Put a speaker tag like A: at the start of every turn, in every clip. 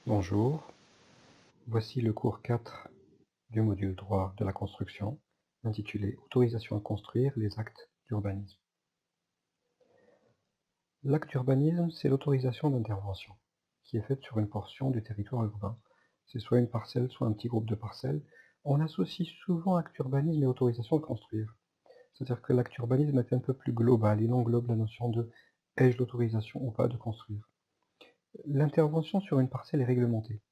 A: Bonjour, voici le cours 4 du module droit de la construction, intitulé Autorisation à construire les actes d'urbanisme. L'acte d'urbanisme, c'est l'autorisation d'intervention qui est faite sur une portion du territoire urbain. C'est soit une parcelle, soit un petit groupe de parcelles. On associe souvent acte d'urbanisme et autorisation de construire. C'est-à-dire que l'acte d'urbanisme est un peu plus global, il englobe la notion de ai-je l'autorisation ou pas de construire. L'intervention sur une parcelle est réglementée.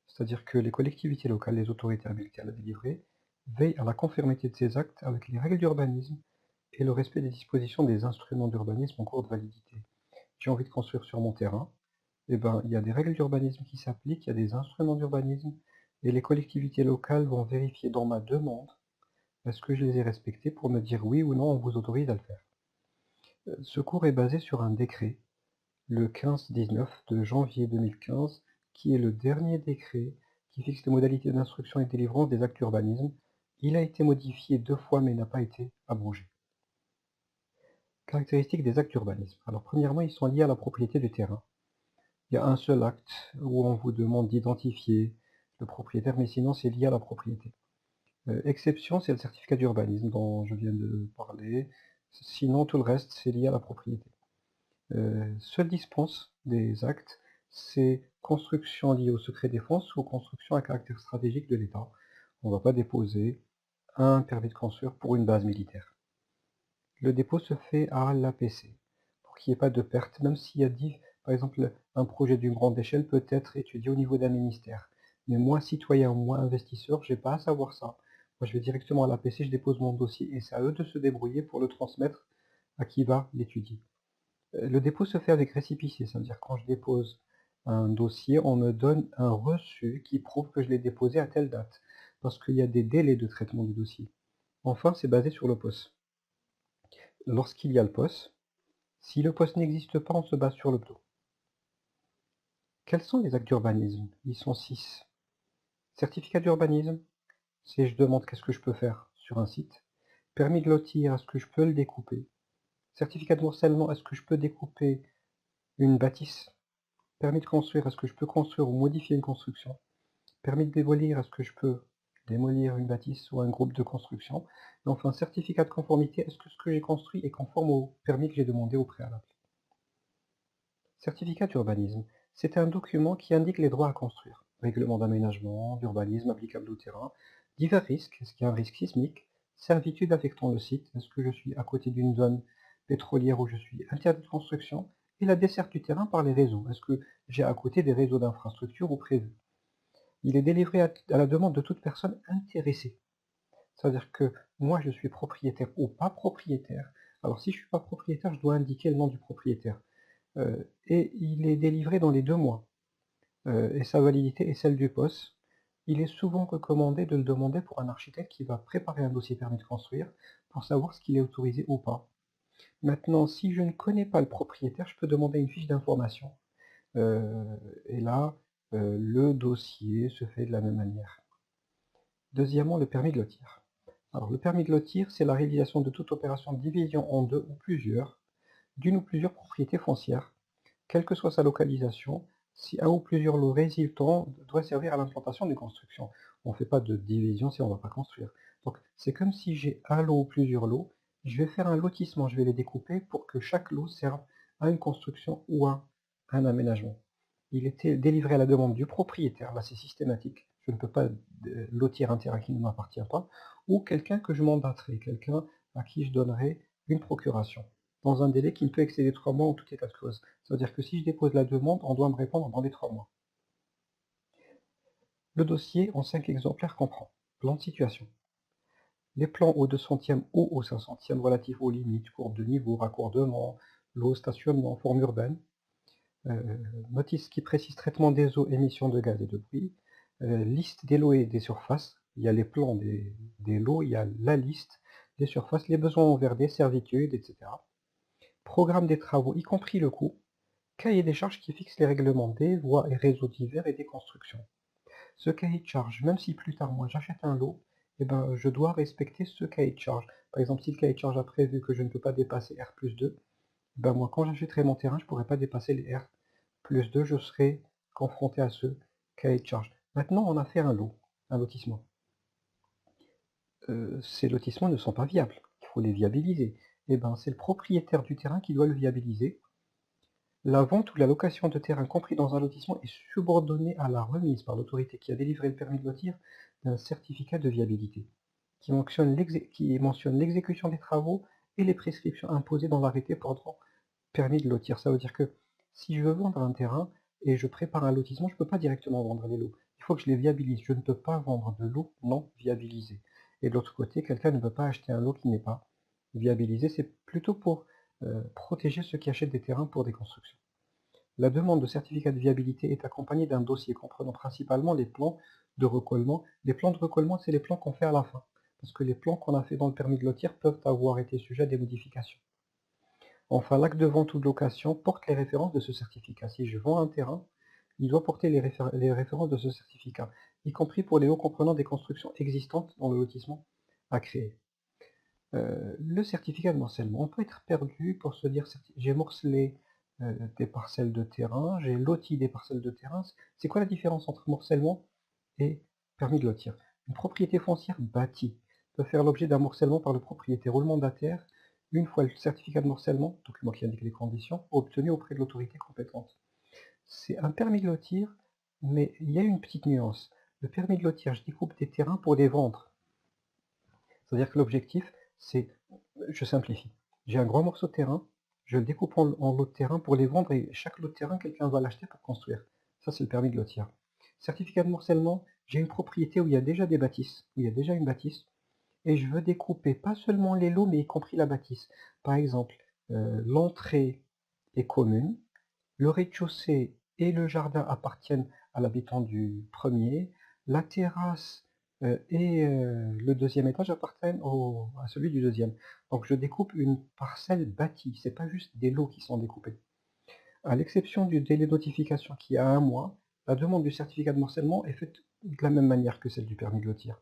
A: C'est-à-dire que les collectivités locales, les autorités habilitées à la délivrer, veillent à la conformité de ces actes avec les règles d'urbanisme et le respect des dispositions des instruments d'urbanisme en cours de validité. J'ai envie de construire sur mon terrain, eh ben, il y a des règles d'urbanisme qui s'appliquent, il y a des instruments d'urbanisme, et les collectivités locales vont vérifier dans ma demande est-ce que je les ai respectés pour me dire oui ou non on vous autorise à le faire. Ce cours est basé sur un décret, le 1519 de janvier 2015, qui est le dernier décret qui fixe les modalités d'instruction et de délivrance des actes d'urbanisme. Il a été modifié 2 fois mais n'a pas été abrogé. Caractéristiques des actes d'urbanisme. Alors premièrement, ils sont liés à la propriété du terrain. Il y a un seul acte où on vous demande d'identifier le propriétaire, mais sinon c'est lié à la propriété. Exception, c'est le certificat d'urbanisme dont je viens de parler. Sinon, tout le reste, c'est lié à la propriété. Seule dispense des actes, c'est construction liée au secret défense ou construction à caractère stratégique de l'État. On ne va pas déposer un permis de construire pour une base militaire. Le dépôt se fait à l'APC, pour qu'il n'y ait pas de perte, même s'il y a par exemple, un projet d'une grande échelle peut être étudié au niveau d'un ministère. Mais moi, citoyen, moi, investisseur, je n'ai pas à savoir ça. Moi, je vais directement à l'APC, je dépose mon dossier, et c'est à eux de se débrouiller pour le transmettre à qui va l'étudier. Le dépôt se fait avec récépissé, ça veut dire quand je dépose un dossier, on me donne un reçu qui prouve que je l'ai déposé à telle date, parce qu'il y a des délais de traitement du dossier. Enfin, c'est basé sur le POS. Lorsqu'il y a le POS, si le POS n'existe pas, on se base sur le PDO. Quels sont les actes d'urbanisme? Ils sont 6. Certificat d'urbanisme, c'est je demande qu'est-ce que je peux faire sur un site. Permis de lotir, est-ce que je peux le découper? Certificat de morcellement, est-ce que je peux découper une bâtisse? Permis de construire, est-ce que je peux construire ou modifier une construction? Permis de démolir, est-ce que je peux démolir une bâtisse ou un groupe de construction? Et enfin, certificat de conformité, est-ce que ce que j'ai construit est conforme au permis que j'ai demandé au préalable? Certificat d'urbanisme, c'est un document qui indique les droits à construire. Règlement d'aménagement, d'urbanisme applicable au terrain, divers risques, est-ce qu'il y a un risque sismique, servitude affectant le site, est-ce que je suis à côté d'une zone pétrolière où je suis interdit de construction, et la desserte du terrain par les réseaux, est-ce que j'ai à côté des réseaux d'infrastructures ou prévus. Il est délivré à la demande de toute personne intéressée. C'est-à-dire que moi je suis propriétaire ou pas propriétaire. Alors si je ne suis pas propriétaire, je dois indiquer le nom du propriétaire. Et il est délivré dans les 2 mois. Et sa validité est celle du POS. Il est souvent recommandé de le demander pour un architecte qui va préparer un dossier permis de construire, pour savoir ce qu'il est autorisé ou pas. Maintenant, si je ne connais pas le propriétaire, je peux demander une fiche d'information. Et là, le dossier se fait de la même manière. Deuxièmement, le permis de lotir. Alors le permis de lotir, c'est la réalisation de toute opération de division en deux ou plusieurs, d'une ou plusieurs propriétés foncières, quelle que soit sa localisation, si un ou plusieurs lots résultants doivent servir à l'implantation d'une construction. On ne fait pas de division si on ne va pas construire. Donc c'est comme si j'ai un lot ou plusieurs lots, je vais faire un lotissement, je vais les découper pour que chaque lot serve à une construction ou à un aménagement. Il était délivré à la demande du propriétaire, là c'est systématique, je ne peux pas lotir un terrain qui ne m'appartient pas, ou quelqu'un que je mandaterai, quelqu'un à qui je donnerai une procuration, dans un délai qui ne peut excéder 3 mois en tout état de cause. Ça veut dire que si je dépose la demande, on doit me répondre dans les 3 mois. Le dossier en 5 exemplaires comprend plan de situation, les plans au 200e ou au 500e relatifs aux limites, courbes de niveau, raccordement, l'eau, stationnement, forme urbaine, notice qui précise traitement des eaux, émissions de gaz et de bruit, liste des lots et des surfaces, il y a les plans des lots, il y a la liste des surfaces, les besoins envers des servitudes, etc. Programme des travaux, y compris le coût, cahier des charges qui fixe les règlements des voies et réseaux divers et des constructions. Ce cahier de charges, même si plus tard moi j'achète un lot, eh ben, je dois respecter ce cahier de charges. Par exemple, si le cahier de charges a prévu que je ne peux pas dépasser R+2, ben moi quand j'achèterai mon terrain, je ne pourrai pas dépasser les R+2, je serai confronté à ce cahier de charge. Maintenant, on a fait un lotissement. Ces lotissements ne sont pas viables, il faut les viabiliser. Et ben, c'est le propriétaire du terrain qui doit le viabiliser. La vente ou la location de terrain compris dans un lotissement est subordonnée à la remise par l'autorité qui a délivré le permis de lotir d'un certificat de viabilité, qui mentionne l'exécution des travaux et les prescriptions imposées dans l'arrêté portant permis de lotir. Ça veut dire que si je veux vendre un terrain et je prépare un lotissement, je ne peux pas directement vendre les lots. Il faut que je les viabilise. Je ne peux pas vendre de lots non viabilisés. Et de l'autre côté, quelqu'un ne peut pas acheter un lot qui n'est pas viabilisé. C'est plutôt pour protéger ceux qui achètent des terrains pour des constructions. La demande de certificat de viabilité est accompagnée d'un dossier comprenant principalement les plans de recollement. Les plans de recollement, c'est les plans qu'on fait à la fin, parce que les plans qu'on a fait dans le permis de lotir peuvent avoir été sujets à des modifications. Enfin, l'acte de vente ou de location porte les références de ce certificat. Si je vends un terrain, il doit porter les références de ce certificat, y compris pour les lots comprenant des constructions existantes dans le lotissement à créer. Le certificat de morcellement, on peut être perdu pour se dire j'ai morcelé des parcelles de terrain, j'ai loti des parcelles de terrain. C'est quoi la différence entre morcellement et permis de lotir? Une propriété foncière bâtie peut faire l'objet d'un morcellement par le propriétaire ou le mandataire une fois le certificat de morcellement, document qui indique les conditions, obtenu auprès de l'autorité compétente. C'est un permis de lotir, mais il y a une petite nuance. Le permis de lotir, je découpe des terrains pour les vendre. C'est-à-dire que l'objectif, c'est, je simplifie, j'ai un grand morceau de terrain, je le découpe en lots de terrain pour les vendre et chaque lot de terrain, quelqu'un va l'acheter pour construire. Ça, c'est le permis de lotir. Certificat de morcellement, j'ai une propriété où il y a déjà des bâtisses, où il y a déjà une bâtisse, et je veux découper pas seulement les lots, mais y compris la bâtisse. Par exemple, l'entrée est commune, le rez-de-chaussée et le jardin appartiennent à l'habitant du premier, la terrasse et le deuxième étage appartiennent à celui du deuxième. Donc je découpe une parcelle bâtie, c'est pas juste des lots qui sont découpés. À l'exception du délai de notification qui est à 1 mois, la demande du certificat de morcellement est faite de la même manière que celle du permis de lotir.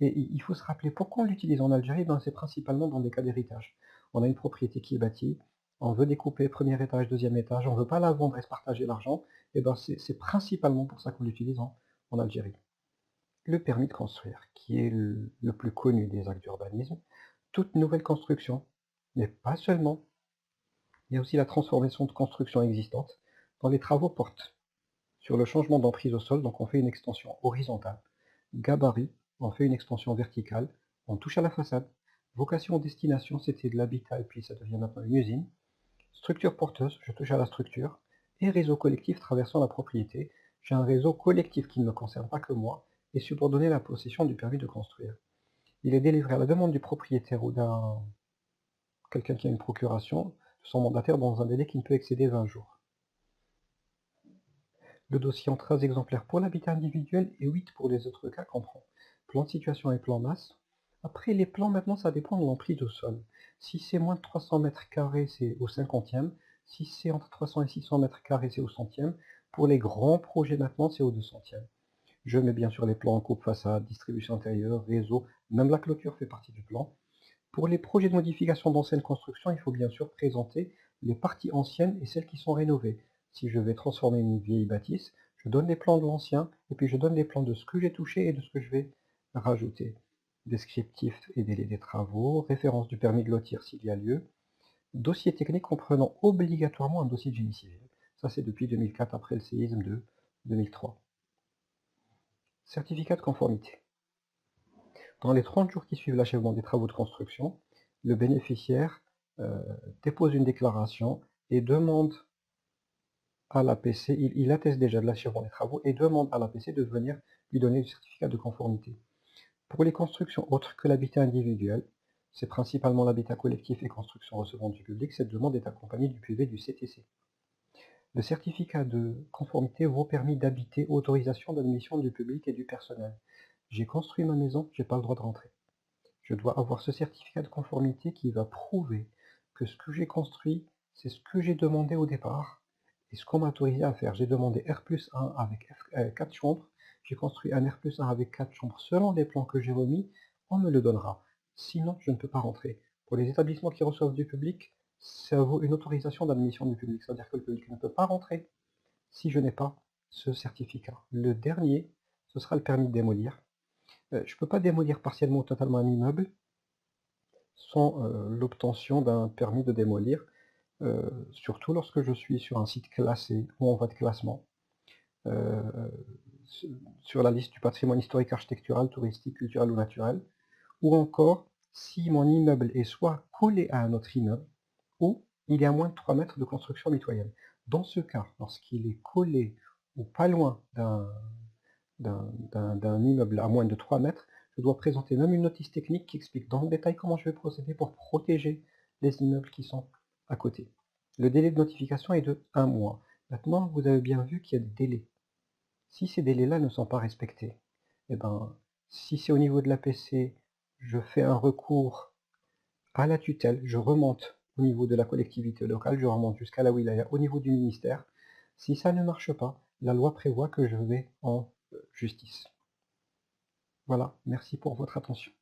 A: Et il faut se rappeler pourquoi on l'utilise en Algérie, ben c'est principalement dans des cas d'héritage. On a une propriété qui est bâtie, on veut découper premier étage, deuxième étage, on ne veut pas la vendre et se partager l'argent, et ben c'est principalement pour ça qu'on l'utilise en Algérie. Le permis de construire, qui est le plus connu des actes d'urbanisme, toute nouvelle construction, mais pas seulement. Il y a aussi la transformation de constructions existantes, dont les travaux portent sur le changement d'emprise au sol, donc on fait une extension horizontale. Gabarit, on fait une extension verticale, on touche à la façade. Vocation, destination, c'était de l'habitat et puis ça devient maintenant une usine. Structure porteuse, je touche à la structure. Et réseau collectif traversant la propriété. J'ai un réseau collectif qui ne me concerne pas que moi et subordonné à la possession du permis de construire. Il est délivré à la demande du propriétaire ou d'un quelqu'un qui a une procuration de son mandataire dans un délai qui ne peut excéder 20 jours. Le dossier en 13 exemplaires pour l'habitat individuel et 8 pour les autres cas comprend plan de situation et plan masse. Après, les plans, maintenant, ça dépend de l'emprise au sol. Si c'est moins de 300 mètres carrés, c'est au 50e. Si c'est entre 300 et 600 mètres carrés, c'est au 100e. Pour les grands projets, maintenant, c'est au 200e. Je mets bien sûr les plans en coupe façade, distribution intérieure, réseau, même la clôture fait partie du plan. Pour les projets de modification d'anciennes constructions, il faut bien sûr présenter les parties anciennes et celles qui sont rénovées. Si je vais transformer une vieille bâtisse, je donne les plans de l'ancien, et puis je donne les plans de ce que j'ai touché et de ce que je vais rajouter. Descriptif et délai des travaux, référence du permis de lotir s'il y a lieu, dossier technique comprenant obligatoirement un dossier de génie civil. Ça c'est depuis 2004 après le séisme de 2003. Certificat de conformité. Dans les 30 jours qui suivent l'achèvement des travaux de construction, le bénéficiaire dépose une déclaration et demande à l'APC, il atteste déjà de l'achèvement des travaux et demande à l'APC de venir lui donner le certificat de conformité. Pour les constructions autres que l'habitat individuel, c'est principalement l'habitat collectif et construction recevant du public, cette demande est accompagnée du PV du CTC. Le certificat de conformité vaut permis d'habiter, autorisation d'admission du public et du personnel. J'ai construit ma maison, j'ai pas le droit de rentrer. Je dois avoir ce certificat de conformité qui va prouver que ce que j'ai construit, c'est ce que j'ai demandé au départ et ce qu'on m'a autorisé à faire. J'ai demandé R+1 avec 4 chambres, j'ai construit un R+1 avec 4 chambres. Selon les plans que j'ai remis, on me le donnera. Sinon, je ne peux pas rentrer. Pour les établissements qui reçoivent du public, ça vaut une autorisation d'admission du public. C'est-à-dire que le public ne peut pas rentrer si je n'ai pas ce certificat. Le dernier, ce sera le permis de démolir. Je ne peux pas démolir partiellement ou totalement un immeuble sans l'obtention d'un permis de démolir, surtout lorsque je suis sur un site classé ou en voie de classement, sur la liste du patrimoine historique, architectural, touristique, culturel ou naturel, ou encore si mon immeuble est soit collé à un autre immeuble, ou il est à moins de 3 mètres de construction mitoyenne. Dans ce cas, lorsqu'il est collé ou pas loin d'un immeuble à moins de 3 mètres, je dois présenter même une notice technique qui explique dans le détail comment je vais procéder pour protéger les immeubles qui sont à côté. Le délai de notification est de 1 mois. Maintenant, vous avez bien vu qu'il y a des délais. Si ces délais-là ne sont pas respectés, eh ben, si c'est au niveau de l'APC, je fais un recours à la tutelle, je remonte au niveau de la collectivité locale, je remonte jusqu'à la wilaya, au niveau du ministère. Si ça ne marche pas, la loi prévoit que je vais en justice. Voilà, merci pour votre attention.